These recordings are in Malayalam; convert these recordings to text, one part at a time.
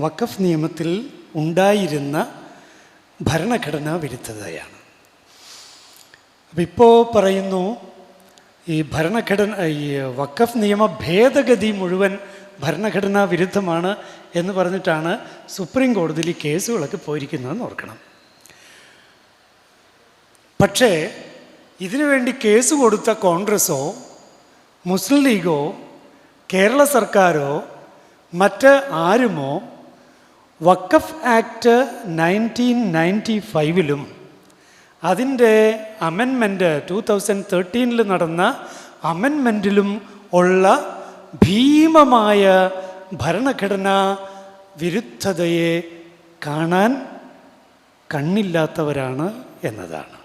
വഖഫ് നിയമത്തിൽ ഉണ്ടായിരുന്ന ഭരണഘടനാ വിരുദ്ധതയാണ്. അപ്പം ഇപ്പോൾ പറയുന്നു ഈ വഖഫ് നിയമ ഭേദഗതി മുഴുവൻ ഭരണഘടനാ വിരുദ്ധമാണ് എന്ന് പറഞ്ഞിട്ടാണ് സുപ്രീം കോടതിയിൽ ഈ കേസുകളൊക്കെ പോയിരിക്കുന്നതെന്ന് ഓർക്കണം. പക്ഷേ ഇതിനുവേണ്ടി കേസ് കൊടുത്ത കോൺഗ്രസ്സോ മുസ്ലിം ലീഗോ കേരള സർക്കാരോ മറ്റ് ആരുമോ വഖഫ് ആക്ട് 1995 അതിൻ്റെ അമെൻമെൻറ്റ് 2013 നടന്ന അമെൻമെൻറ്റിലും ഉള്ള ഭീമമായ ഭരണഘടനാ വിരുദ്ധതയെ കാണാൻ കണ്ണില്ലാത്തവരാണ് എന്നതാണ്.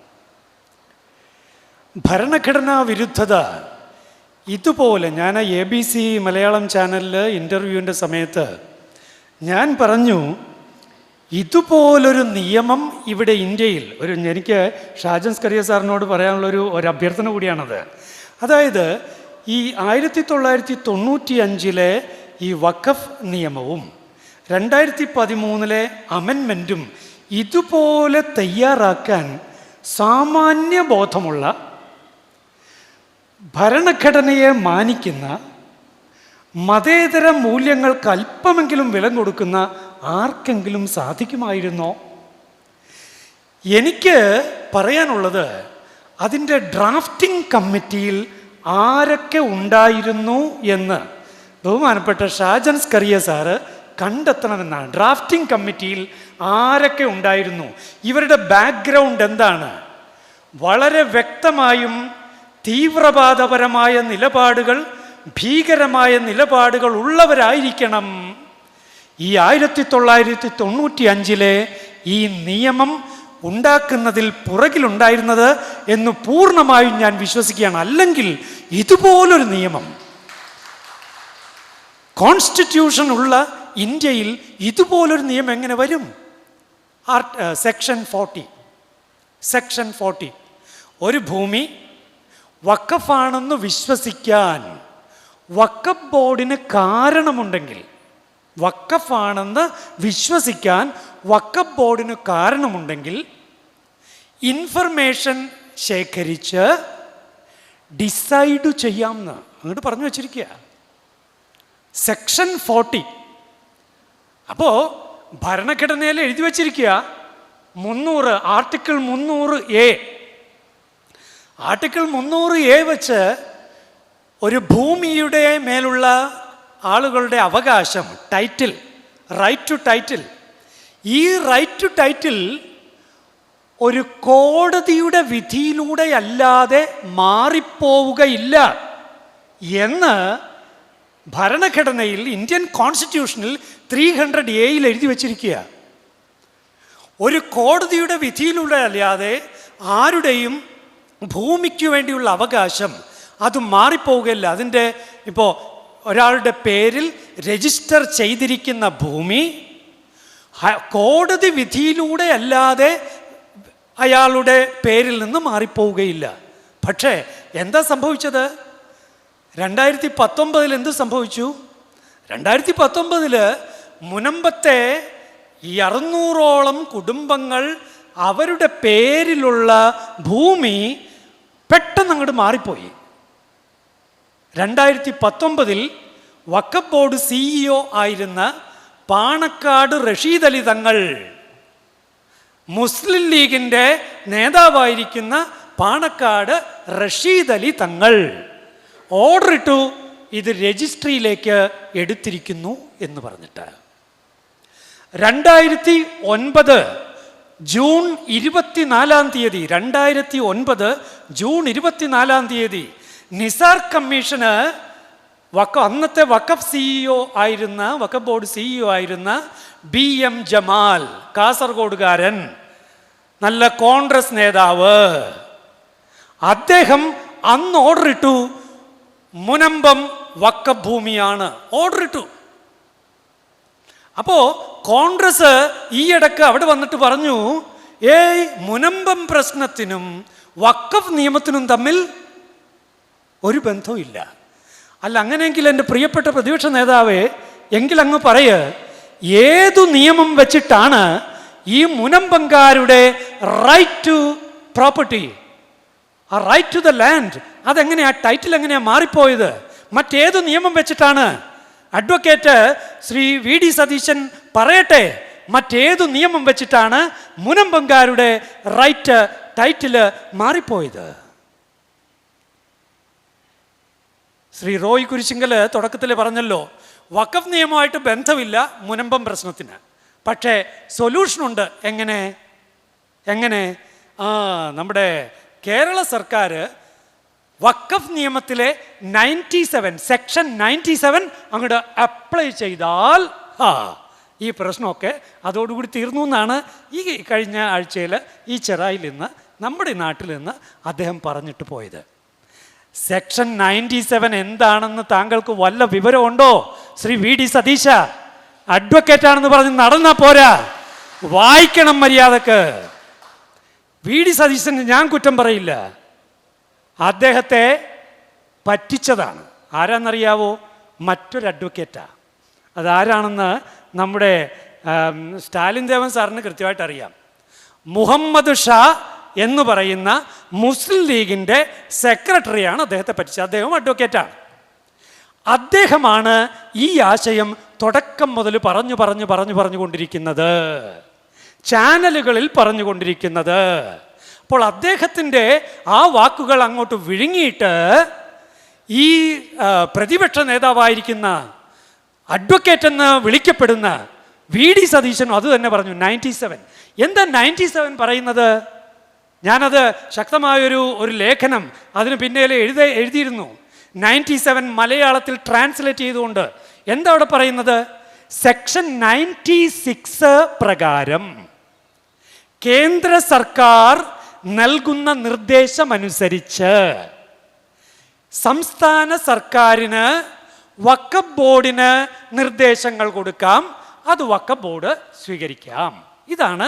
ഭരണഘടനാ വിരുദ്ധത ഇതുപോലെ ഞാൻ ABC മലയാളം ചാനലിൽ ഇൻ്റർവ്യൂവിൻ്റെ സമയത്ത് ഞാൻ പറഞ്ഞു, ഇതുപോലൊരു നിയമം ഇവിടെ ഇന്ത്യയിൽ എനിക്ക് ഷാജൻ സ്കറിയ സാറിനോട് പറയാനുള്ളൊരു അഭ്യർത്ഥന കൂടിയാണത്. അതായത് ഈ 1995 ഈ വഖഫ് നിയമവും 2013 അമെൻമെൻറ്റും ഇതുപോലെ തയ്യാറാക്കാൻ സാമാന്യ ബോധമുള്ള ഭരണഘടനയെ മാനിക്കുന്ന മതേതര മൂല്യങ്ങൾക്ക് അല്പമെങ്കിലും വില കൊടുക്കുന്ന ആർക്കെങ്കിലും സാധിക്കുമായിരുന്നോ? എനിക്ക് പറയാനുള്ളത്, അതിൻ്റെ ഡ്രാഫ്റ്റിംഗ് കമ്മിറ്റിയിൽ ആരൊക്കെ ഉണ്ടായിരുന്നു എന്ന് ബഹുമാനപ്പെട്ട ഷാജൻ സ്കറിയ സാറ് കണ്ടെത്തണമെന്നാണ്. ഡ്രാഫ്റ്റിംഗ് കമ്മിറ്റിയിൽ ആരൊക്കെ ഉണ്ടായിരുന്നു, ഇവരുടെ ബാക്ക്ഗ്രൗണ്ട് എന്താണ്? വളരെ വ്യക്തമായും തീവ്രവാദപരമായ നിലപാടുകൾ, ഭീകരമായ നിലപാടുകൾ ഉള്ളവരായിരിക്കണം ഈ 1995 ഈ നിയമം ഉണ്ടാക്കുന്നതിൽ പുറകിലുണ്ടായിരുന്നത് എന്ന് പൂർണ്ണമായും ഞാൻ വിശ്വസിക്കുകയാണ്. അല്ലെങ്കിൽ ഇതുപോലൊരു നിയമം, കോൺസ്റ്റിറ്റ്യൂഷൻ ഉള്ള ഇന്ത്യയിൽ ഇതുപോലൊരു നിയമം എങ്ങനെ വരും? സെക്ഷൻ 40 ഒരു ഭൂമി വഖഫാണെന്ന് വിശ്വസിക്കാൻ വഖഫ് ബോർഡിന് കാരണമുണ്ടെങ്കിൽ, വഖഫാണെന്ന് വിശ്വസിക്കാൻ വഖഫ് ബോർഡിന് കാരണമുണ്ടെങ്കിൽ ഇൻഫർമേഷൻ ശേഖരിച്ച് ഡിസൈഡ് ചെയ്യാമെന്ന് അങ്ങോട്ട് പറഞ്ഞു വച്ചിരിക്കുക. സെക്ഷൻ 40. അപ്പോൾ ഭരണഘടനയിൽ എഴുതി വച്ചിരിക്കുക 300 ആർട്ടിക്കിൾ 300A. ആർട്ടിക്കിൾ 300A വെച്ച് ഒരു ഭൂമിയുടെ മേലുള്ള ആളുകളുടെ അവകാശം, ടൈറ്റിൽ, റൈറ്റ് ടു ടൈറ്റിൽ, ഈ റൈറ്റ് ടു ടൈറ്റിൽ ഒരു കോടതിയുടെ വിധിയിലൂടെ അല്ലാതെ മാറിപ്പോവുകയില്ല എന്ന് ഭരണഘടനയിൽ, ഇന്ത്യൻ കോൺസ്റ്റിറ്റ്യൂഷനിൽ 300A എഴുതി വച്ചിരിക്കുക. ഒരു കോടതിയുടെ വിധിയിലൂടെ അല്ലാതെ ആരുടെയും ഭൂമിക്ക് വേണ്ടിയുള്ള അവകാശം അത് മാറിപ്പോവുകയില്ല. അതിൻ്റെ ഇപ്പോൾ ഒരാളുടെ പേരിൽ രജിസ്റ്റർ ചെയ്തിരിക്കുന്ന ഭൂമി കോടതി വിധിയിലൂടെ അല്ലാതെ അയാളുടെ പേരിൽ നിന്ന് മാറിപ്പോവുകയില്ല. പക്ഷേ എന്താ സംഭവിച്ചത്? 2019 എന്ത് സംഭവിച്ചു? 2019 മുനമ്പത്തെ ഈ 600ഓളം കുടുംബങ്ങൾ അവരുടെ പേരിലുള്ള ഭൂമി പെട്ടെന്ന് അങ്ങോട്ട് മാറിപ്പോയി. 2019 വഖഫ് ബോർഡ് CEO ആയിരുന്ന പാണക്കാട് റഷീദ് അലി തങ്ങൾ, മുസ്ലിം ലീഗിൻ്റെ നേതാവായിരിക്കുന്ന പാണക്കാട് റഷീദ് അലി തങ്ങൾ ഓർഡർ ഇട്ടു, ഇത് രജിസ്ട്രിയിലേക്ക് എടുത്തിരിക്കുന്നു എന്ന് പറഞ്ഞിട്ട്. 2009 ജൂൺ 24 നിസാർ കമ്മീഷന് അന്നത്തെ വഖഫ് ബോർഡ് CEO ആയിരുന്ന BM ജമാൽ, കാസർഗോഡുകാരൻ, നല്ല കോൺഗ്രസ് നേതാവ്, അദ്ദേഹം അന്ന് ഓർഡർ ഇട്ടു, മുനമ്പം വഖഫ് ഭൂമിയാണ് ഓർഡർ ഇട്ടു. അപ്പോൾ കോൺഗ്രസ് ഈയിടക്ക് അവിടെ വന്നിട്ട് പറഞ്ഞു, മുനമ്പം പ്രശ്നത്തിനും വഖഫ് നിയമത്തിനും തമ്മിൽ ഒരു ബന്ധവും ഇല്ല. അല്ല, അങ്ങനെയെങ്കിൽ എൻ്റെ പ്രിയപ്പെട്ട പ്രതിപക്ഷ നേതാവേ, എങ്കിലങ്ങ് പറയ്, ഏതു നിയമം വെച്ചിട്ടാണ് ഈ മുനമ്പങ്കാരുടെ റൈറ്റ് ടു പ്രോപ്പർട്ടി, ആ റൈറ്റ് ടു ദ ലാൻഡ്, അതെങ്ങനെയാ, ടൈറ്റിൽ എങ്ങനെയാ മാറിപ്പോയത്? മറ്റേതു നിയമം വെച്ചിട്ടാണ്? Advocate Shri V D Satheesan പറയട്ടെ, മറ്റേതു നിയമം വെച്ചിട്ടാണ് മുനമ്പങ്കാരുടെ റൈറ്റ് ടൈറ്റില് മാറിപ്പോയത്? ശ്രീ റോയ് കുരിശിങ്കൽ തുടക്കത്തിൽ പറഞ്ഞല്ലോ, വഖഫ് നിയമമായിട്ട് ബന്ധമില്ല മുനമ്പം പ്രശ്നത്തിന്, പക്ഷേ സൊല്യൂഷനുണ്ട്. എങ്ങനെ? നമ്മുടെ കേരള സർക്കാർ വഖഫ് നിയമത്തിലെ 97 സെക്ഷൻ 97 അങ്ങോട്ട് അപ്ലൈ ചെയ്താൽ ഈ പ്രശ്നമൊക്കെ അതോടുകൂടി തീർന്നു എന്നാണ് ഈ കഴിഞ്ഞ ആഴ്ചയിൽ ഈ ചെറായിൽ നിന്ന്, നമ്മുടെ നാട്ടിൽ നിന്ന് അദ്ദേഹം പറഞ്ഞിട്ട് പോയത്. സെക്ഷൻ 97 എന്താണെന്ന് താങ്കൾക്ക് വല്ല വിവരമുണ്ടോ? ശ്രീ വി ഡി സതീശ അഡ്വക്കേറ്റാണെന്ന് പറഞ്ഞ് നടന്നാ പോരാ, വായിക്കണം മര്യാദക്ക്. വി ഡി സതീശന് ഞാൻ കുറ്റം പറയില്ല, അദ്ദേഹത്തെ പറ്റിച്ചതാണ്. ആരാന്നറിയാവോ? മറ്റൊരു അഡ്വക്കേറ്റാ. അതാരാണെന്ന് നമ്മുടെ സ്റ്റാലിൻ ദേവൻ സാറിന് കൃത്യമായിട്ട് അറിയാം. മുഹമ്മദ് ഷാ എന്ന് പറയുന്ന മുസ്ലിം ലീഗിൻ്റെ സെക്രട്ടറിയാണ് അദ്ദേഹത്തെ പറ്റിച്ചത്. അദ്ദേഹം അഡ്വക്കേറ്റാണ്. അദ്ദേഹമാണ് ഈ ആശയം തുടക്കം മുതൽ പറഞ്ഞുകൊണ്ടിരിക്കുന്നത്, ചാനലുകളിൽ പറഞ്ഞുകൊണ്ടിരിക്കുന്നത്. അപ്പോൾ അദ്ദേഹത്തിൻ്റെ ആ വാക്കുകൾ അങ്ങോട്ട് വിഴുങ്ങിയിട്ട് ഈ പ്രതിപക്ഷ നേതാവായിരിക്കുന്ന അഡ്വക്കേറ്റ് എന്ന് വിളിക്കപ്പെടുന്ന വി ഡി സതീശനും അത് തന്നെ പറഞ്ഞു. 97 എന്താ 97 പറയുന്നത്? ഞാനത് ശക്തമായൊരു ലേഖനം അതിന് പിന്നേലെ എഴുതിയിരുന്നു. 97 മലയാളത്തിൽ ട്രാൻസ്ലേറ്റ് ചെയ്തുകൊണ്ട് എന്താ അവിടെ പറയുന്നത്? സെക്ഷൻ 96 പ്രകാരം കേന്ദ്ര സർക്കാർ നൽകുന്ന നിർദ്ദേശമനുസരിച്ച് സംസ്ഥാന സർക്കാരിന് വഖഫ് ബോർഡിന് നിർദ്ദേശങ്ങൾ കൊടുക്കാം, അത് വഖഫ് ബോർഡ് സ്വീകരിക്കാം. ഇതാണ്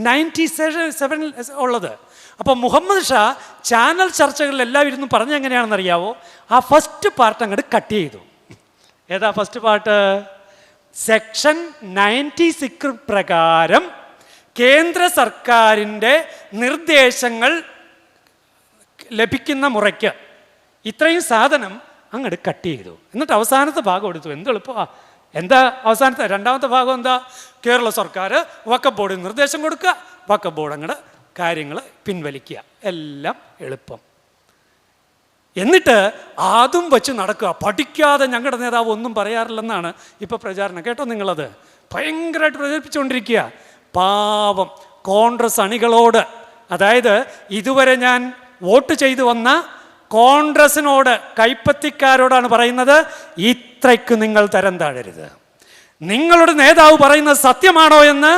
97 ഉള്ളത്. അപ്പോൾ മുഹമ്മദ് ഷാ ചാനൽ ചർച്ചകളിലെല്ലാം ഇരുന്ന് പറഞ്ഞ എങ്ങനെയാണെന്ന് അറിയാവോ? ആ ഫസ്റ്റ് പാർട്ട് അങ്ങോട്ട് കട്ട് ചെയ്തു. ഏതാ ഫസ്റ്റ് പാർട്ട്? സെക്ഷൻ 96 പ്രകാരം കേന്ദ്ര സർക്കാരിൻ്റെ നിർദ്ദേശങ്ങൾ ലഭിക്കുന്ന മുറയ്ക്ക് ഇത്രയും സാധനം അങ്ങോട്ട് കട്ട് ചെയ്തു. എന്നിട്ട് അവസാനത്തെ ഭാഗം എടുത്തു. എന്തെളുപ്പമാ! എന്താ അവസാനത്തെ രണ്ടാമത്തെ ഭാഗം എന്താ? കേരള സർക്കാർ വഖഫ് ബോർഡിന് നിർദ്ദേശം കൊടുക്കുക, വഖഫ് ബോർഡ് അങ്ങോട്ട് കാര്യങ്ങൾ പിൻവലിക്കുക. എല്ലാം എളുപ്പം. എന്നിട്ട് അതും വെച്ച് നടക്കുക. പഠിക്കാതെ ഞങ്ങളുടെ നേതാവ് ഒന്നും പറയാറില്ലെന്നാണ് ഇപ്പോൾ പ്രചാരണം. കേട്ടോ നിങ്ങളത്? ഭയങ്കരമായിട്ട് പ്രചരിപ്പിച്ചുകൊണ്ടിരിക്കുക. പാവം കോൺഗ്രസ് അണികളോട്, അതായത് ഇതുവരെ ഞാൻ വോട്ട് ചെയ്തു വന്ന കോൺഗ്രസിനോട്, കൈപ്പത്തിക്കാരോടാണ് പറയുന്നത്, ഇത്രയ്ക്ക് നിങ്ങൾ തരം താഴരുത്. നിങ്ങളുടെ നേതാവ് പറയുന്നത് സത്യമാണോ എന്ന്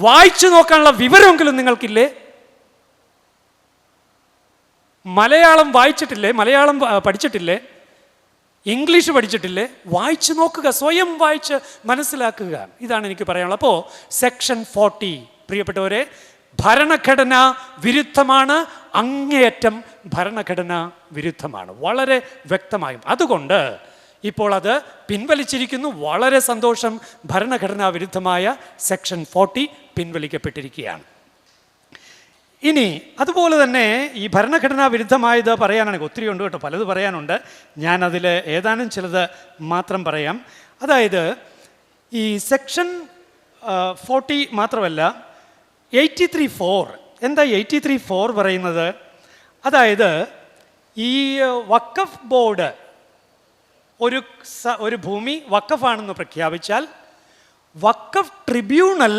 വായിച്ചു നോക്കാനുള്ള വിവരമെങ്കിലും നിങ്ങൾക്കില്ലേ? മലയാളം വായിച്ചിട്ടില്ലേ? മലയാളം പഠിച്ചിട്ടില്ലേ? ഇംഗ്ലീഷ് പഠിച്ചിട്ടില്ലേ? വായിച്ചു നോക്കുക, സ്വയം വായിച്ച് മനസ്സിലാക്കുക. ഇതാണ് എനിക്ക് പറയാനുള്ളത്. അപ്പോൾ സെക്ഷൻ 40 പ്രിയപ്പെട്ടവരെ ഭരണഘടനാ വിരുദ്ധമാണ്, അങ്ങേയറ്റം ഭരണഘടനാ വിരുദ്ധമാണ്, വളരെ വ്യക്തമായും. അതുകൊണ്ട് ഇപ്പോൾ അത് പിൻവലിച്ചിരിക്കുന്നു. വളരെ സന്തോഷം. ഭരണഘടനാ വിരുദ്ധമായ സെക്ഷൻ 40 പിൻവലിക്കപ്പെട്ടിരിക്കുകയാണ്. ഇനി അതുപോലെ തന്നെ ഈ ഭരണഘടനാ വിരുദ്ധമായത് പറയാനാണെങ്കിൽ ഒത്തിരി ഉണ്ട് കേട്ടോ, പലത് പറയാനുണ്ട്. ഞാനതിൽ ഏതാനും ചിലത് മാത്രം പറയാം. അതായത് ഈ സെക്ഷൻ 40 മാത്രമല്ല, 83(4). എന്താ 83(4) പറയുന്നത്? അതായത് ഈ വഖഫ് ബോർഡ് ഒരു ഭൂമി വഖഫാണെന്ന് പ്രഖ്യാപിച്ചാൽ വഖഫ് ട്രിബ്യൂണൽ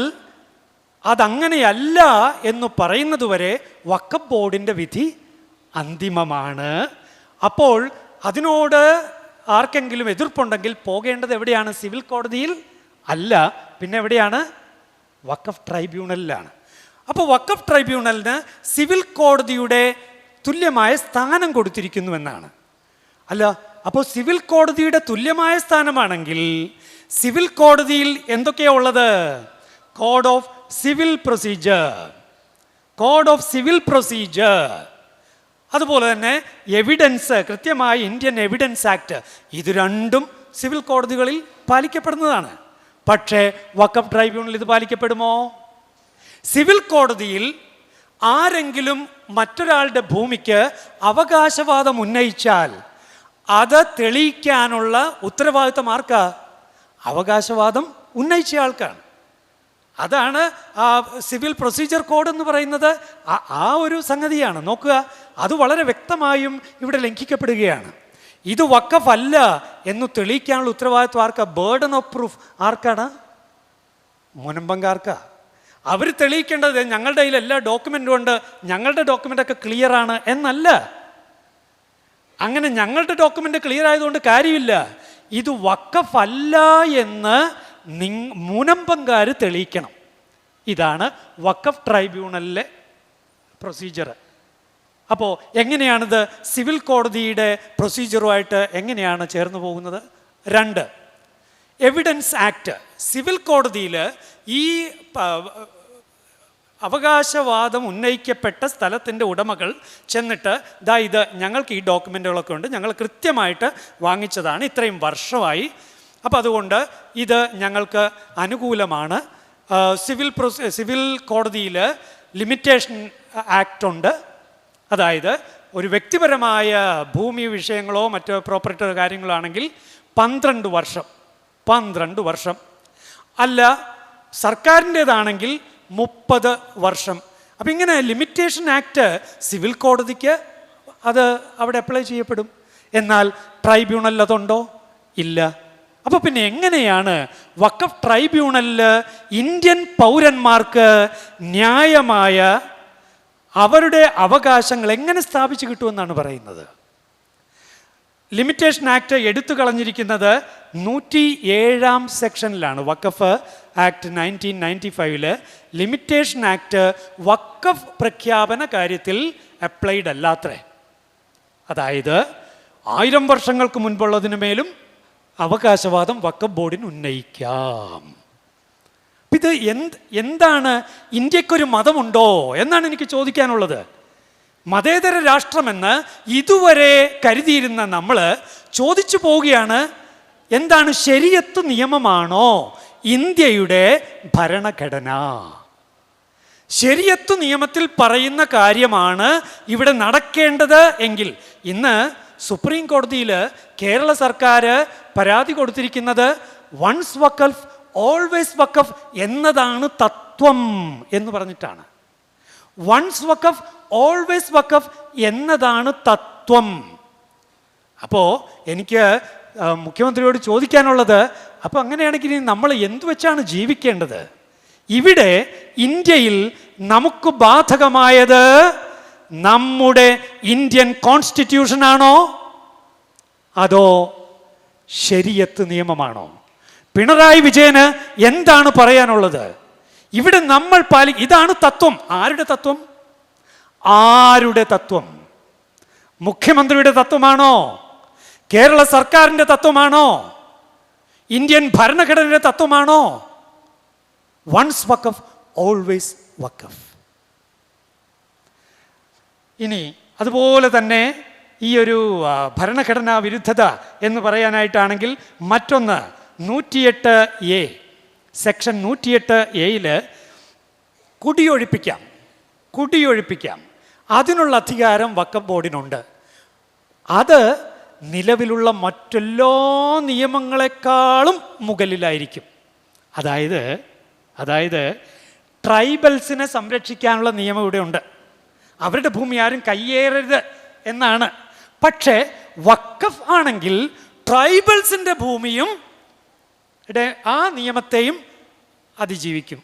അതങ്ങനെയല്ല എന്ന് പറയുന്നതുവരെ വഖഫ് ബോർഡിൻ്റെ വിധി അന്തിമമാണ്. അപ്പോൾ അതിനോട് ആർക്കെങ്കിലും എതിർപ്പുണ്ടെങ്കിൽ പോകേണ്ടത് എവിടെയാണ്? സിവിൽ കോടതിയിൽ അല്ല, പിന്നെ എവിടെയാണ്? വഖഫ് ട്രൈബ്യൂണലിലാണ്. അപ്പോൾ വഖഫ് ട്രൈബ്യൂണലിന് സിവിൽ കോടതിയുടെ തുല്യമായ സ്ഥാനം കൊടുത്തിരിക്കുന്നുവെന്നാണ്. അല്ല, അപ്പോൾ സിവിൽ കോടതിയുടെ തുല്യമായ സ്ഥാനമാണെങ്കിൽ സിവിൽ കോടതിയിൽ എന്തൊക്കെയാണ് ഉള്ളത്? കോഡ് ഓഫ് സിവിൽ പ്രൊസീജിയർ, അതുപോലെ തന്നെ എവിഡൻസ്, കൃത്യമായി ഇന്ത്യൻ എവിഡൻസ് ആക്ട്, ഇത് രണ്ടും സിവിൽ കോടതികളിൽ പാലിക്കപ്പെടുന്നതാണ്. പക്ഷേ വഖഫ് ട്രൈബ്യൂണൽ ഇത് പാലിക്കപ്പെടുമോ? സിവിൽ കോടതിയിൽ ആരെങ്കിലും മറ്റൊരാളുടെ ഭൂമിക്ക് അവകാശവാദം ഉന്നയിച്ചാൽ അത് തെളിയിക്കാനുള്ള ഉത്തരവാദിത്തം ആർക്കാ? അവകാശവാദം ഉന്നയിച്ച ആൾക്കാണ്. അതാണ് സിവിൽ പ്രൊസീജിയർ കോഡ് എന്ന് പറയുന്നത്. ആ ഒരു സംഗതിയാണ്. നോക്കുക, അത് വളരെ വ്യക്തമായും ഇവിടെ ലംഘിക്കപ്പെടുകയാണ്. ഇത് വഖഫ് അല്ല എന്ന് തെളിയിക്കാനുള്ള ഉത്തരവാദിത്വം ആർക്കാ? ബേർഡൻ ഓഫ് പ്രൂഫ് ആർക്കാണ്? മുനമ്പങ്കാർക്കാ. അവർ തെളിയിക്കേണ്ടത് ഞങ്ങളുടെ കയ്യിൽ എല്ലാ ഡോക്യുമെൻറ്റും ഉണ്ട്, ഞങ്ങളുടെ ഡോക്യുമെൻ്റൊക്കെ ക്ലിയറാണ് എന്നല്ല. അങ്ങനെ ഞങ്ങളുടെ ഡോക്യുമെൻ്റ് ക്ലിയർ ആയതുകൊണ്ട് കാര്യമില്ല. ഇത് വഖഫ് അല്ല എന്ന് മുനമ്പങ്കാർ തെളിയിക്കണം. ഇതാണ് വഖഫ് ട്രൈബ്യൂണലിലെ പ്രൊസീജിയർ. അപ്പോൾ എങ്ങനെയാണിത് സിവിൽ കോടതിയുടെ പ്രൊസീജിയറുമായിട്ട് എങ്ങനെയാണ് ചേർന്ന് പോകുന്നത്? 2, എവിഡൻസ് ആക്ട്. സിവിൽ കോടതിയിൽ ഈ അവകാശവാദം ഉന്നയിക്കപ്പെട്ട സ്ഥലത്തിൻ്റെ ഉടമകൾ ചെന്നിട്ട് ഇത് ഞങ്ങൾക്ക് ഈ ഡോക്യുമെൻറ്റുകളൊക്കെ ഉണ്ട്, ഞങ്ങൾ കൃത്യമായിട്ട് വാങ്ങിച്ചതാണ്, ഇത്രയും വർഷമായി, അപ്പോൾ അതുകൊണ്ട് ഇത് ഞങ്ങൾക്ക് അനുകൂലമാണ്. സിവിൽ കോടതിയിൽ ലിമിറ്റേഷൻ ആക്ട് ഉണ്ട്. അതായത് ഒരു വ്യക്തിപരമായ ഭൂമി വിഷയങ്ങളോ മറ്റോ പ്രോപ്പർട്ടി കാര്യങ്ങളോ ആണെങ്കിൽ 12 വർഷം, അല്ല സർക്കാരിൻ്റേതാണെങ്കിൽ 30 വർഷം. അപ്പം ഇങ്ങനെ ലിമിറ്റേഷൻ ആക്ട് സിവിൽ കോടതിക്ക് അത് അവിടെ അപ്ലൈ ചെയ്യപ്പെടും. എന്നാൽ ട്രൈബ്യൂണലിൽ അതുണ്ടോ? ഇല്ല. അപ്പോൾ പിന്നെ എങ്ങനെയാണ് വഖഫ് ട്രൈബ്യൂണലിൽ ഇന്ത്യൻ പൗരന്മാർക്ക് ന്യായമായ അവരുടെ അവകാശങ്ങൾ എങ്ങനെ സ്ഥാപിച്ചു കിട്ടുമെന്നാണ് പറയുന്നത്? ലിമിറ്റേഷൻ ആക്ട് എടുത്തു കളഞ്ഞിരിക്കുന്നത് 107 സെക്ഷനിലാണ്. വഖഫ് ആക്ട് 1995 ലിമിറ്റേഷൻ ആക്ട് വഖഫ് പ്രഖ്യാപന കാര്യത്തിൽ അപ്ലൈഡ് അല്ലാത്രേ. അതായത് 1000 വർഷങ്ങൾക്ക് മുൻപുള്ളതിനു മേലും അവകാശവാദം വഖഫ് ബോർഡിന് ഉന്നയിക്കാം. ഇത് എന്താണ്? ഇന്ത്യക്കൊരു മതമുണ്ടോ എന്നാണ് എനിക്ക് ചോദിക്കാനുള്ളത്. മതേതര രാഷ്ട്രമെന്ന് ഇതുവരെ കരുതിയിരുന്ന നമ്മൾ ചോദിച്ചു പോവുകയാണ്, എന്താണ് ശരിയത്ത് നിയമമാണോ ഇന്ത്യയുടെ ഭരണഘടന? ശരിയത്ത് നിയമത്തിൽ പറയുന്ന കാര്യമാണ് ഇവിടെ നടക്കേണ്ടത് എങ്കിൽ ഇന്ന് സുപ്രീം കോടതിയിൽ കേരള സർക്കാർ പരാതി കൊടുത്തിരിക്കുന്നത് വൺസ് വഖഫ് ഓൾവേസ് വഖഫ് എന്നതാണ് തത്വം എന്ന് പറഞ്ഞിട്ടാണ്. വൺസ് വഖഫ് ഓൾവേസ് വഖഫ് എന്നതാണ് തത്വം. അപ്പോൾ എനിക്ക് മുഖ്യമന്ത്രിയോട് ചോദിക്കാനുള്ളത്, അപ്പോൾ അങ്ങനെയാണെങ്കിൽ നമ്മൾ എന്തു വെച്ചാണ് ജീവിക്കേണ്ടത്? ഇവിടെ ഇന്ത്യയിൽ നമുക്ക് ബാധകമായത് നമ്മുടെ ഇന്ത്യൻ കോൺസ്റ്റിറ്റ്യൂഷനാണോ അതോ ശരിയത്ത് നിയമമാണോ? പിണറായി വിജയന് എന്താണ് പറയാനുള്ളത്? ഇവിടെ നമ്മൾ ഇതാണ് തത്വം. ആരുടെ തത്വം? ആരുടെ തത്വം? മുഖ്യമന്ത്രിയുടെ തത്വമാണോ? കേരള സർക്കാരിൻ്റെ തത്വമാണോ? ഇന്ത്യൻ ഭരണഘടനയുടെ തത്വമാണോ? വൺസ് വഖഫ് ഓൾവേസ് വഖഫ്. ഇനി അതുപോലെ തന്നെ ഈ ഒരു ഭരണഘടനാ വിരുദ്ധത എന്ന് പറയാനായിട്ടാണെങ്കിൽ മറ്റൊന്ന് 108A സെക്ഷൻ 108A കുടിയൊഴിപ്പിക്കാം. അതിനുള്ള അധികാരം വഖഫ് ബോർഡിനുണ്ട്. അത് നിലവിലുള്ള മറ്റെല്ലാ നിയമങ്ങളെക്കാളും മുകളിലായിരിക്കും. അതായത് ട്രൈബൽസിനെ സംരക്ഷിക്കാനുള്ള നിയമം ഇവിടെ ഉണ്ട്. അവരുടെ ഭൂമി ആരും കയ്യേറരുത് എന്നാണ്. പക്ഷേ വഖഫ് ആണെങ്കിൽ ട്രൈബൽസിൻ്റെ ഭൂമിയും ആ നിയമത്തെയും അതിജീവിക്കും.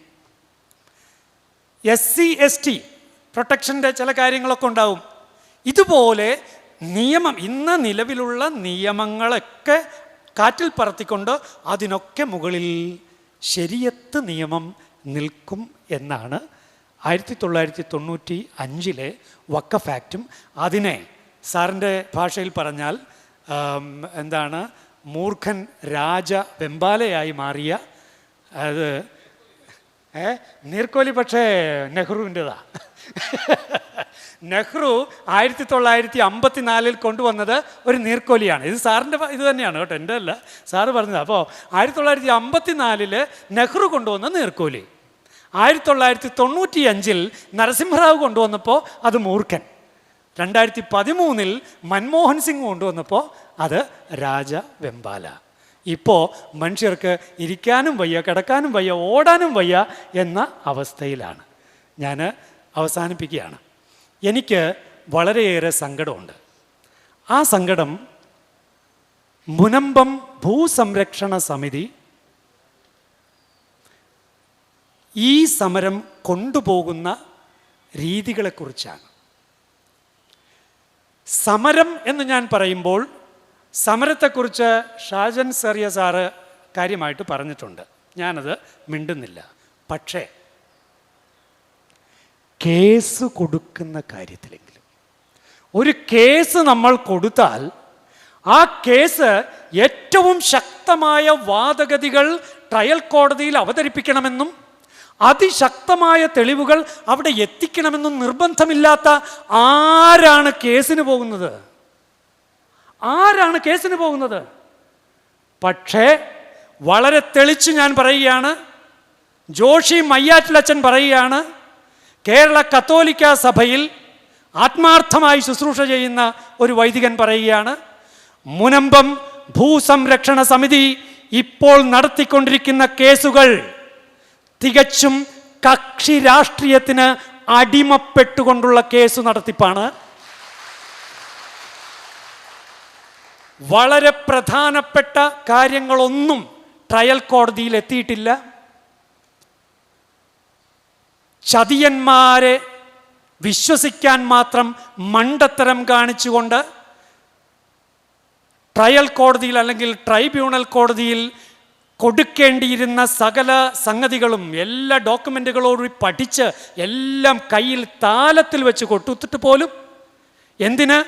SC ST പ്രൊട്ടക്ഷൻ്റെ ചില കാര്യങ്ങളൊക്കെ ഉണ്ടാവും. ഇതുപോലെ നിയമം ഇന്ന് നിലവിലുള്ള നിയമങ്ങളൊക്കെ കാറ്റിൽ പറത്തിക്കൊണ്ട് അതിനൊക്കെ മുകളിൽ ശരിയത്ത് നിയമം നിൽക്കും എന്നാണ് 1995 വഖഫ് ആക്റ്റും അതിനെ സാറിൻ്റെ ഭാഷയിൽ പറഞ്ഞാൽ എന്താണ് മൂർഖൻ രാജ വെമ്പാലയായി മാറിയ അത് നീർക്കോലി പക്ഷേ നെഹ്റുവിൻ്റെതാ നെഹ്റു 1954 കൊണ്ടുവന്നത് ഒരു നീർക്കോലിയാണ്. ഇത് സാറിൻ്റെ ഇത് തന്നെയാണ് കേട്ടോ, എൻ്റെ അല്ല, സാറ് പറഞ്ഞത്. അപ്പോൾ 1954 നെഹ്റു കൊണ്ടുവന്ന നീർക്കോലി, 1995 നരസിംഹറാവു കൊണ്ടുവന്നപ്പോൾ അത് മൂർഖൻ, 2013 മൻമോഹൻ സിംഗ് കൊണ്ടുവന്നപ്പോൾ അത് രാജ വെമ്പാല. ഇപ്പോൾ മനുഷ്യർക്ക് ഇരിക്കാനും വയ്യ, കിടക്കാനും വയ്യ, ഓടാനും വയ്യ എന്ന അവസ്ഥയിലാണ്. ഞാൻ അവസാനിപ്പിക്കുകയാണ്. എനിക്ക് വളരെയേറെ സങ്കടമുണ്ട്. ആ സങ്കടം മുനമ്പം ഭൂസംരക്ഷണ സമിതി ഈ സമരം കൊണ്ടുപോകുന്ന രീതികളെക്കുറിച്ചാണ്. സമരം എന്ന് ഞാൻ പറയുമ്പോൾ സമരത്തെക്കുറിച്ച് ഷാജൻ സെറിയ സാറ് കാര്യമായിട്ട് പറഞ്ഞിട്ടുണ്ട്, ഞാനത് മിണ്ടുന്നില്ല. പക്ഷേ കേസ് കൊടുക്കുന്ന കാര്യത്തിലെങ്കിലും ഒരു കേസ് നമ്മൾ കൊടുത്താൽ ആ കേസ് ഏറ്റവും ശക്തമായ വാദഗതികൾ ട്രയൽ കോടതിയിൽ അവതരിപ്പിക്കണമെന്നും അതിശക്തമായ തെളിവുകൾ അവിടെ എത്തിക്കണമെന്നും നിർബന്ധമില്ലാത്ത ആരാണ് കേസിന് പോകുന്നത്? ആരാണ് കേസിന് പോകുന്നത്? പക്ഷേ വളരെ തെളിച്ച് ഞാൻ പറയുകയാണ്, ജോഷി മയ്യാറ്റിലച്ചൻ പറയുകയാണ്, കേരള കത്തോലിക്ക സഭയിൽ ആത്മാർത്ഥമായി ശുശ്രൂഷ ചെയ്യുന്ന ഒരു വൈദികൻ പറയുകയാണ്, മുനമ്പം ഭൂസംരക്ഷണ സമിതി ഇപ്പോൾ നടത്തിക്കൊണ്ടിരിക്കുന്ന കേസുകൾ തികച്ചും കക്ഷി രാഷ്ട്രീയത്തിന് അടിമപ്പെട്ടുകൊണ്ടുള്ള കേസ് നടത്തിപ്പാണ്. വളരെ പ്രധാനപ്പെട്ട കാര്യങ്ങളൊന്നും ട്രയൽ കോടതിയിൽ എത്തിയിട്ടില്ല. ചതിയന്മാരെ വിശ്വസിക്കാൻ മാത്രം മണ്ടത്തരം കാണിച്ചുകൊണ്ട് ട്രയൽ കോടതിയിൽ അല്ലെങ്കിൽ ട്രൈബ്യൂണൽ കോടതിയിൽ കൊടുക്കേണ്ടിയിരുന്ന സകല സംഗതികളും എല്ലാ ഡോക്യുമെൻറ്റുകളോടുകൂടി പഠിച്ച് എല്ലാം കയ്യിൽ താലത്തിൽ വെച്ച് കൊടുത്തിട്ട് പോലും എന്തിന്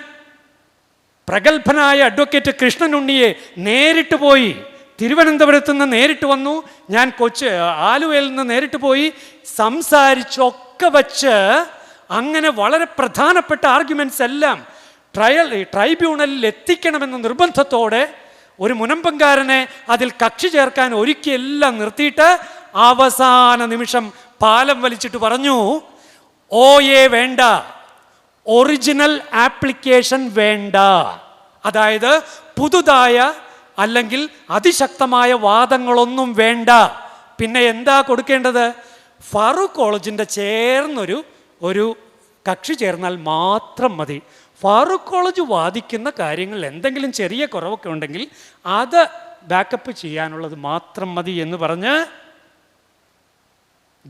പ്രഗത്ഭനായ അഡ്വക്കേറ്റ് കൃഷ്ണനുണ്ണിയെ നേരിട്ട് പോയി, തിരുവനന്തപുരത്ത് നിന്ന് നേരിട്ട് വന്നു, ഞാൻ ആലുവയിൽ നിന്ന് നേരിട്ട് പോയി സംസാരിച്ചൊക്കെ വച്ച് അങ്ങനെ വളരെ പ്രധാനപ്പെട്ട ആർഗ്യുമെൻറ്റ്സ് എല്ലാം ട്രൈബ്യൂണലിൽ എത്തിക്കണമെന്ന നിർബന്ധത്തോടെ ഒരു മുനമ്പംകാരനെ അതിൽ കക്ഷി ചേർക്കാൻ ഒരുക്കിയെല്ലാം നിർത്തിയിട്ട് അവസാന നിമിഷം പാലം വലിച്ചിട്ട് പറഞ്ഞു, OA വേണ്ട, ഒറിജിനൽ ആപ്ലിക്കേഷൻ വേണ്ട. അതായത് പുതുതായ അല്ലെങ്കിൽ അതിശക്തമായ വാദങ്ങളൊന്നും വേണ്ട. പിന്നെ എന്താ കൊടുക്കേണ്ടത്? ഫാറൂഖ് കോളേജിൻ്റെ ചേർന്നൊരു കക്ഷി ചേർന്നാൽ മാത്രം മതി. ഫാറൂഖ് കോളേജ് വാദിക്കുന്ന കാര്യങ്ങളിൽ എന്തെങ്കിലും ചെറിയ കുറവൊക്കെ ഉണ്ടെങ്കിൽ അത് ബാക്കപ്പ് ചെയ്യാനുള്ളത് മാത്രം മതി എന്ന് പറഞ്ഞ്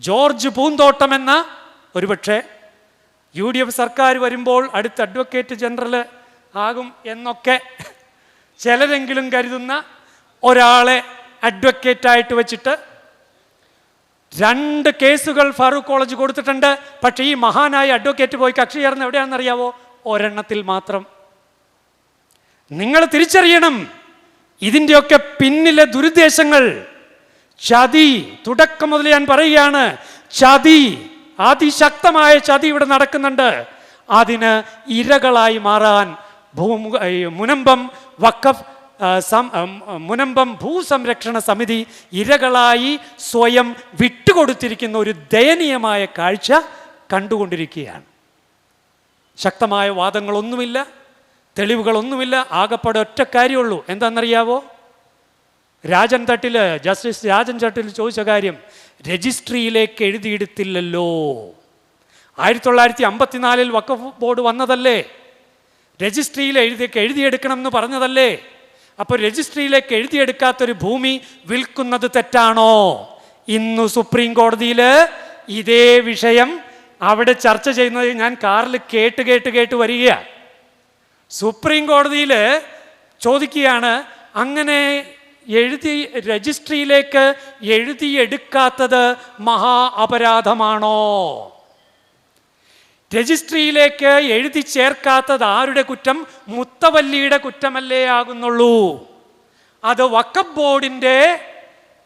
ജോർജ് പൂന്തോട്ടം എന്ന ഒരുപക്ഷെ UDF സർക്കാർ വരുമ്പോൾ അടുത്ത അഡ്വക്കേറ്റ് ജനറൽ ആകും എന്നൊക്കെ ചിലരെങ്കിലും കരുതുന്ന ഒരാളെ അഡ്വക്കേറ്റായിട്ട് വെച്ചിട്ട് 2 കേസുകൾ ഫാറൂഖ് കോളേജ് കൊടുത്തിട്ടുണ്ട്. പക്ഷേ ഈ മഹാനായ അഡ്വക്കേറ്റ് പോയി കക്ഷി ചേർന്ന് എവിടെയാണെന്നറിയാവോ? ഒരെണ്ണത്തിൽ മാത്രം. നിങ്ങൾ തിരിച്ചറിയണം ഇതിൻ്റെയൊക്കെ പിന്നിലെ ദുരുദ്ദേശങ്ങൾ. ചതി, തുടക്കം മുതൽ ഞാൻ പറയുകയാണ്, ചതി, അതിശക്തമായ ചതി ഇവിടെ നടക്കുന്നുണ്ട്. അതിന് ഇരകളായി മാറാൻ മുനമ്പം ഭൂസംരക്ഷണ സമിതി ഇരകളായി സ്വയം വിട്ടുകൊടുത്തിരിക്കുന്ന ഒരു ദയനീയമായ കാഴ്ച കണ്ടുകൊണ്ടിരിക്കുകയാണ്. ശക്തമായ വാദങ്ങളൊന്നുമില്ല, തെളിവുകളൊന്നുമില്ല, ആകപ്പാടെ ഒറ്റ കാര്യമുള്ളൂ. എന്താണെന്നറിയാവോ? ജസ്റ്റിസ് രാജൻ തട്ടിൽ ചോദിച്ച കാര്യം രജിസ്ട്രിയിലേക്ക് എഴുതിയെടുത്തില്ലല്ലോ. 1954 വഖഫ് ബോർഡ് വന്നതല്ലേ, രജിസ്ട്രിയിൽ എഴുതിയെടുക്കണം എന്ന് പറഞ്ഞതല്ലേ. അപ്പോൾ രജിസ്ട്രിയിലേക്ക് എഴുതിയെടുക്കാത്തൊരു ഭൂമി വിൽക്കുന്നത് തെറ്റാണോ? ഇന്ന് സുപ്രീം കോടതിയിൽ ഇതേ വിഷയം അവിടെ ചർച്ച ചെയ്യുന്നത് ഞാൻ കാറിൽ കേട്ട് വരിക. സുപ്രീം കോടതിയിൽ ചോദിക്കുകയാണ്, അങ്ങനെ രജിസ്ട്രിയിലേക്ക് എഴുതിയെടുക്കാത്തത് മഹാ അപരാധമാണോ? രജിസ്ട്രിയിലേക്ക് എഴുതി ചേർക്കാത്തത് ആരുടെ കുറ്റം? മുത്തവല്ലിയുടെ കുറ്റമല്ലേ ആകുന്നുള്ളൂ. അത് വഖഫ് ബോർഡിൻ്റെ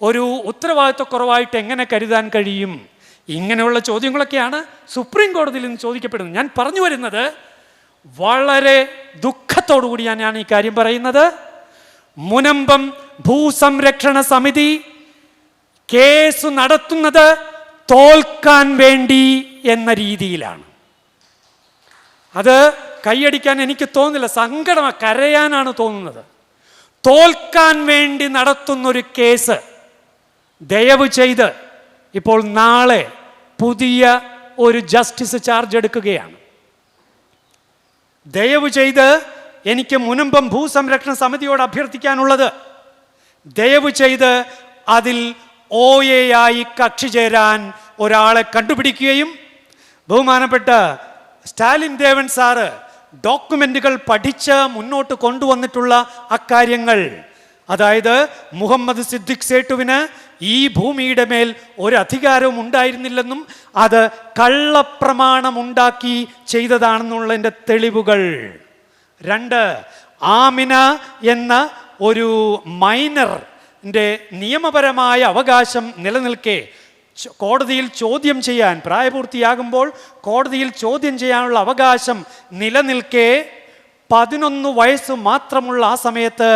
ഒരു ഉത്തരവാദിത്വക്കുറവായിട്ട് എങ്ങനെ കരുതാൻ കഴിയും? ഇങ്ങനെയുള്ള ചോദ്യങ്ങളൊക്കെയാണ് സുപ്രീം കോടതിയിൽ നിന്ന് ചോദിക്കപ്പെടുന്നത്. ഞാൻ പറഞ്ഞു വരുന്നത്, വളരെ ദുഃഖത്തോടു കൂടിയാണ് ഞാൻ ഈ കാര്യം പറയുന്നത്. മുനമ്പം ഭൂസംരക്ഷണ സമിതി കേസ് നടത്തുന്നത് തോൽക്കാൻ വേണ്ടി എന്ന രീതിയിലാണ്. അത് കൈയടിക്കാൻ എനിക്ക് തോന്നുന്നില്ല, സങ്കടമാണ്, കരയാനാണ് തോന്നുന്നത്. തോൽക്കാൻ വേണ്ടി നടത്തുന്നൊരു കേസ് ദയവ് ചെയ്ത് ഇപ്പോൾ നാളെ പുതിയ ഒരു ജസ്റ്റിസ് ചാർജ് എടുക്കുകയാണ്. ദയവ് ചെയ്ത് എനിക്ക് മുനമ്പം ഭൂസംരക്ഷണ സമിതിയോട് അഭ്യർത്ഥിക്കാനുള്ളത്, ദയവ് ചെയ്ത് അതിൽ OA ആയി കക്ഷി ചേരാൻ ഒരാളെ കണ്ടുപിടിക്കുകയും ബഹുമാനപ്പെട്ട സ്റ്റാലിൻ ദേവൻ സാറ് ഡോക്യുമെന്റുകൾ പഠിച്ച് മുന്നോട്ട് കൊണ്ടുവന്നിട്ടുള്ള അക്കാര്യങ്ങൾ, അതായത് മുഹമ്മദ് സിദ്ദിഖ് സേട്ടുവിന് ഈ ഭൂമിയുടെ മേൽ ഒരധികാരവും ഉണ്ടായിരുന്നില്ലെന്നും അത് കള്ളപ്രമാണമുണ്ടാക്കി ചെയ്തതാണെന്നുള്ളതിൻ്റെ തെളിവുകൾ. 2, ആമിന എന്ന ഒരു മൈനറിൻ്റെ നിയമപരമായ അവകാശം നിലനിൽക്കെ കോടതിയിൽ ചോദ്യം ചെയ്യാൻ, പ്രായപൂർത്തിയാകുമ്പോൾ കോടതിയിൽ ചോദ്യം ചെയ്യാനുള്ള അവകാശം നിലനിൽക്കെ 11 വയസ്സ് മാത്രമുള്ള ആ സമയത്ത്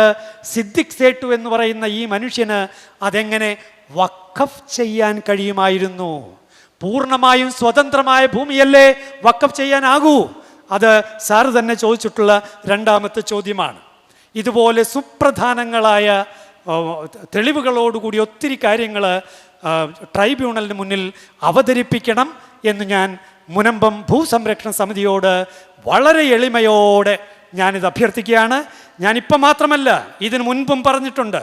സിദ്ദിഖ് സേട്ടു എന്ന് പറയുന്ന ഈ മനുഷ്യന് അതെങ്ങനെ വഖഫ് ചെയ്യാൻ കഴിയുമായിരുന്നു? പൂർണ്ണമായും സ്വതന്ത്രമായ ഭൂമിയല്ലേ വഖഫ് ചെയ്യാനാകൂ? അത് സാറ് തന്നെ ചോദിച്ചിട്ടുള്ള 2ാമത്തെ ചോദ്യമാണ്. ഇതുപോലെ സുപ്രധാനങ്ങളായ തെളിവുകളോടുകൂടി ഒത്തിരി കാര്യങ്ങൾ ട്രൈബ്യൂണലിന് മുന്നിൽ അവതരിപ്പിക്കണം എന്ന് ഞാൻ മുനമ്പം ഭൂസംരക്ഷണ സമിതിയോട് വളരെ എളിമയോടെ ഞാനിത് അഭ്യർത്ഥിക്കുകയാണ്. ഞാനിപ്പം മാത്രമല്ല, ഇതിനു മുൻപും പറഞ്ഞിട്ടുണ്ട്,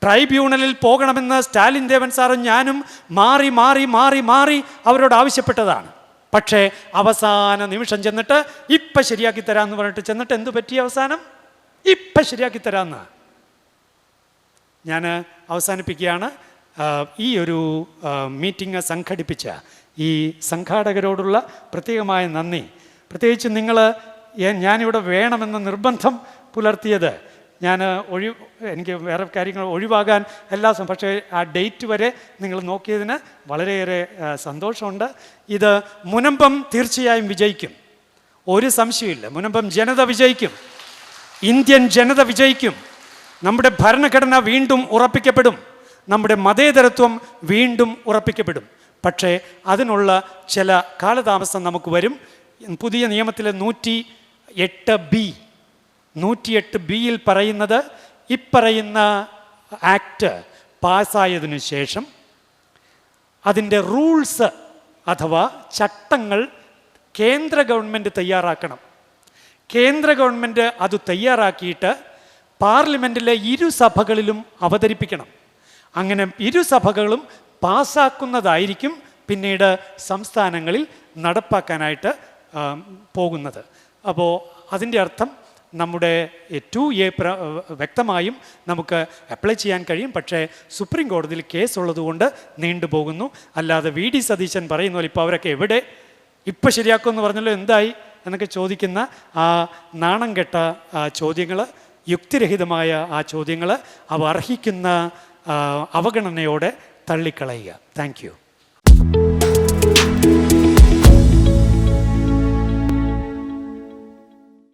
ട്രൈബ്യൂണലിൽ പോകണമെന്ന് സ്റ്റാലിൻ ദേവൻ സാറും ഞാനും മാറി മാറി മാറി മാറി അവരോട് ആവശ്യപ്പെട്ടതാണ്. പക്ഷേ അവസാന നിമിഷം ചെന്നിട്ട് ഇപ്പം ശരിയാക്കി തരാമെന്ന് പറഞ്ഞിട്ട് ചെന്നിട്ട് എന്തു പറ്റി? അവസാനം ഇപ്പം ശരിയാക്കി തരാമെന്ന്. ഞാൻ അവസാനിപ്പിക്കുകയാണ്. ഈ ഒരു മീറ്റിംഗ് സംഘടിപ്പിച്ച ഈ സംഘാടകരോടുള്ള പ്രത്യേകമായ നന്ദി. പ്രത്യേകിച്ച് നിങ്ങൾ, ഞാനിവിടെ വേണമെന്ന് നിർബന്ധം പുലർത്തിയത്, എനിക്ക് വേറെ കാര്യങ്ങൾ ഒഴിവാകാൻ പക്ഷേ ആ ഡേറ്റ് വരെ നിങ്ങൾ നോക്കിയതിന് വളരെയേറെ സന്തോഷമുണ്ട്. ഇത് മുനമ്പം തീർച്ചയായും വിജയിക്കും, ഒരു സംശയമില്ല. മുനമ്പം ജനത വിജയിക്കും, ഇന്ത്യൻ ജനത വിജയിക്കും. നമ്മുടെ ഭരണഘടന വീണ്ടും ഉറപ്പിക്കപ്പെടും, നമ്മുടെ മതേതരത്വം വീണ്ടും ഉറപ്പിക്കപ്പെടും. പക്ഷേ അതിനുള്ള ചില കാലതാമസം നമുക്ക് വരും. പുതിയ നിയമത്തിലെ 108B പറയുന്നത്, ഇപ്പറയുന്ന ആക്ട് പാസ്സായതിനു ശേഷം അതിൻ്റെ റൂൾസ് അഥവാ ചട്ടങ്ങൾ കേന്ദ്ര ഗവൺമെൻറ് തയ്യാറാക്കണം. കേന്ദ്ര ഗവൺമെൻറ് അത് തയ്യാറാക്കിയിട്ട് പാർലമെൻറ്റിലെ 2 സഭകളിലും അവതരിപ്പിക്കണം. അങ്ങനെ 2 സഭകളും പാസ്സാക്കുന്നതായിരിക്കും പിന്നീട് സംസ്ഥാനങ്ങളിൽ നടപ്പാക്കാനായിട്ട് പോകുന്നത്. അപ്പോൾ അതിൻ്റെ അർത്ഥം നമ്മുടെ 2A വ്യക്തമായും നമുക്ക് അപ്ലൈ ചെയ്യാൻ കഴിയും. പക്ഷേ സുപ്രീം കോടതിയിൽ കേസുള്ളതുകൊണ്ട് നീണ്ടുപോകുന്നു. അല്ലാതെ VD സതീശൻ പറയുന്ന പോലെ ഇപ്പോൾ അവരൊക്കെ എവിടെ, ഇപ്പം ശരിയാക്കുമെന്ന് പറഞ്ഞല്ലോ, എന്തായി എന്നൊക്കെ ചോദിക്കുന്ന ആ നാണം കെട്ട ചോദ്യങ്ങൾ, യുക്തിരഹിതമായ ആ ചോദ്യങ്ങൾ, അവ അർഹിക്കുന്ന അവഗണനയോടെ തള്ളിക്കളയുക. Thank you.